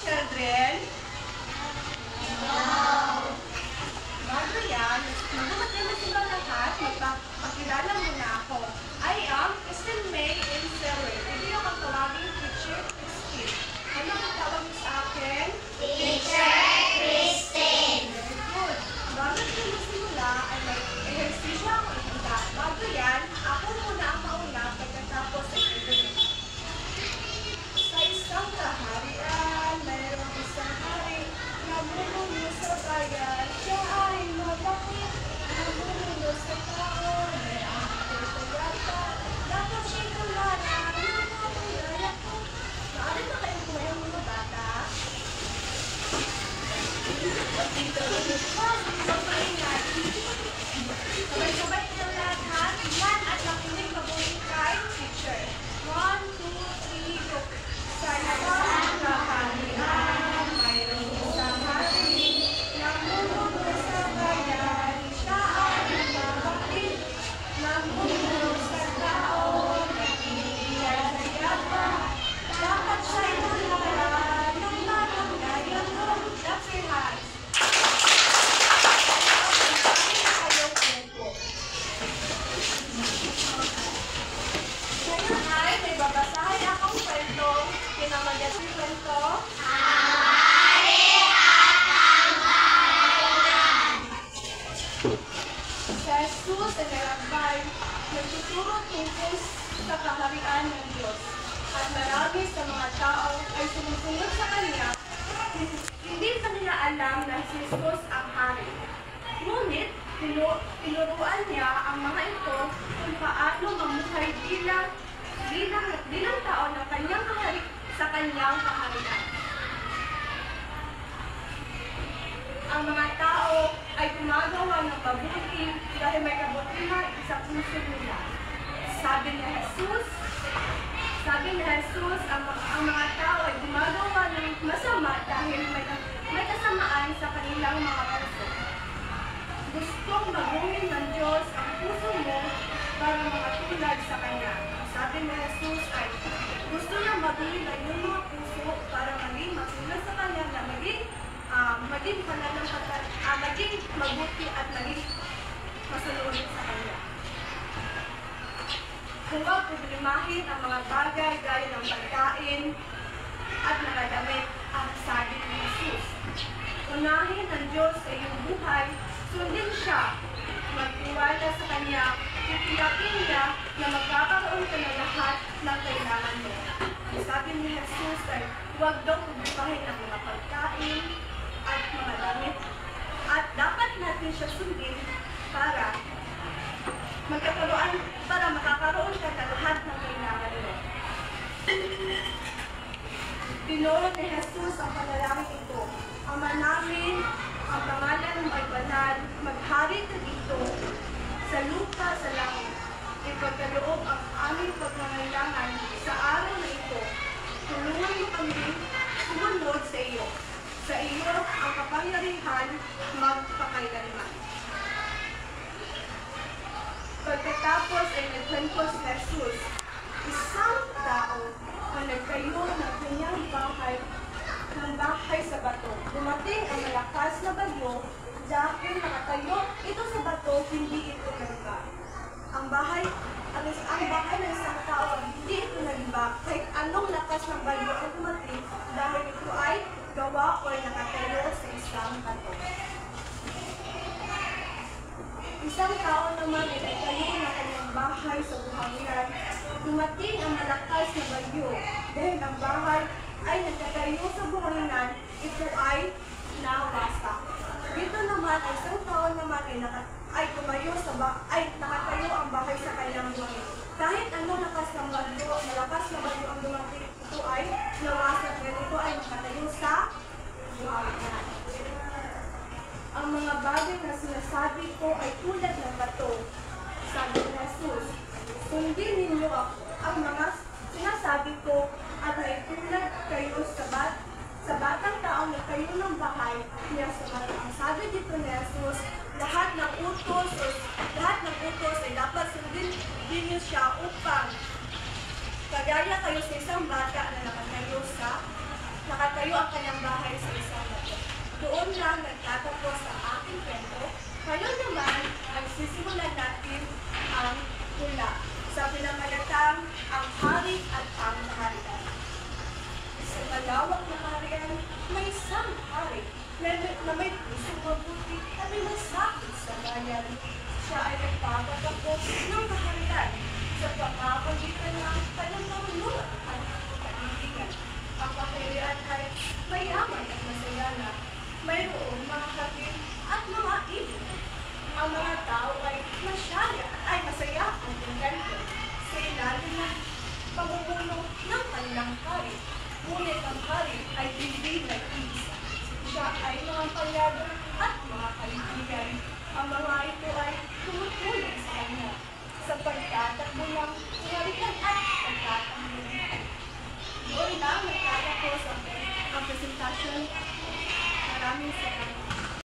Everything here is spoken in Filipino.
children? Bago yan, magbuhat na sila lahat, magpakilala muna ako. I am Kristen May Inserer. Hindi ako tawagin Teacher Christine. Ano ang tawag mo sa akin? Teacher Kristen. Very good. Bago sila simula, ay may ehersisyo ako ipunda. Bago yan, ako muna ang mauna pagkatapos ay ibigay. Sa isang kaharian, mayroong isang hari na bumuno sa bayan. Siya ay malaki, na bumuno sa tao. May akit sa yata, dapat siya'y kulana, yung mga kulaya ko. Maaari na kayong kumayang mga bata? Sabay-sabay ng lahat, yan at makinig mabuting kay teacher. 1, 2, 3, go! Sa isang kaharian, mayroong isang hari na bumuno sa bayan. Siya ay malaki, na bumuno sa tao. Nagkikiyay sa yata, dapat siya'y kulana, ng magandang ng dapihan. Ngayon ay may babasahin akong kwento. Pinamagat yung kwento. Si Jesus ay nalakbay, nagtuturo tungkol sa kaharian ng Diyos. At marami sa mga tao ay sumusunod sa Kanya. Hindi pa nila alam na si Jesus ang hari. Ngunit, tinuruan niya ang mga ito kung paano mamuhay bilang tao ng kanyang sa kanyang kaharian. Ang mga tao ay gumagawa ng mabuti dahil may kabutihan sa puso nila. Sabi ni Jesus, ang mga tao ay gumagawa ng masama dahil may kasamaan sa kanilang mga puso. Gustong baguhin ng Diyos ang puso mo para makatulad sa Kanya. Sabi ni Jesus ay gusto niyang baguhin ang iyong mga puso para maging matulad sa Kanya na maging mabuti at maging masalulit sa Kanya. Huwag problemahin ang mga bagay gaya ng pagkain at mga damit ang sabi ni Jesus. Unahin ang Diyos sa iyong buhay, sundin siya, magtiwala sa Kanya, titiyakin niya na magkakaroon ka ng lahat ng kailangan mo. Sabi ni Jesus ay huwag daw problemahin ang mga pagkain at mga damit at dapat natin siya sundin para makakaroon ka ng lahat ng kailangan mo. Tinuro ni Jesus ang panalangin ito. Ama namin, ang pangalan ng ay banal, maghari ka dito, sa lupa, sa langit. Ipagkaloob ang aming pagmangailangan sa araw na ito. Tulungan mo kami sumunod sa iyo. Sa iyo ang kapangyarihan magpakailanman. Pagkatapos ay nagkwento si Jesus, isang tao ang nagtayo ng kanyang bahay sa bato. Dumating ang malakas na bagyo, dahil nakatayo ito sa bato, hindi ito nagba. Ang bahay ng isang tao hindi ito nagba, kahit anong lakas ng bagyo ay dumating, dahil ito ay gawa o nakatayo sa isang bato. Isang tao naman ay nagtayo ng kanyang bahay sa buhangin. Dumating ang malakas na bagyo, dahil ang bahay ay nagtatayo sa buhanginan, ito ay nawasak. Dito naman ay isang tao naman ay tumayo nakatayo ang bahay sa kanyang buhangin. Kahit anong malakas na bagyo ang dumating, ito ay nawasak, dahil ito ay nakatayo sa buhanginan. Ang mga bagay na sinasabi ko ay tulad ng bato. Sabi ni Jesus, sundin ninyo ang mga sinasabi ko at naitulad kayo sa batang taong nagtayo ng bahay niya sa bato. Ang sabi dito ni Jesus, lahat ng utos ay dapat sundin ninyo siya upang kagaya kayo sa isang bata na nakatayo ang kanyang doon lang nagtatapos ang aking kwento. Ngayon naman, magsisimulan natin ang hula sa pinamagatang ang hari at ang kaharian. Sa malawak na kaharian, may isang hari na may pusong mabuti at may masakit sa bayan. Siya ay nagpapatakbo ng kaharian sa pamamagitan ng kanyang marunong at kaibigan. Ang kaharian ay mayaman at masaya na mayroong mga kapit at mga ibig. Ang mga tao ay masaya at kontento sa ilalim ng pamumuno ng kanilang hari. Ngunit ang hari ay hindi nag-iisa. Siya ay mga palyado at mga kaibigan. Ang mga ito ay tumutulong sa kanya sa pagtatakbo ng kaharian at pagtatakbo. Doon lang nagtatapos ang presentasyon. Maraming salamat.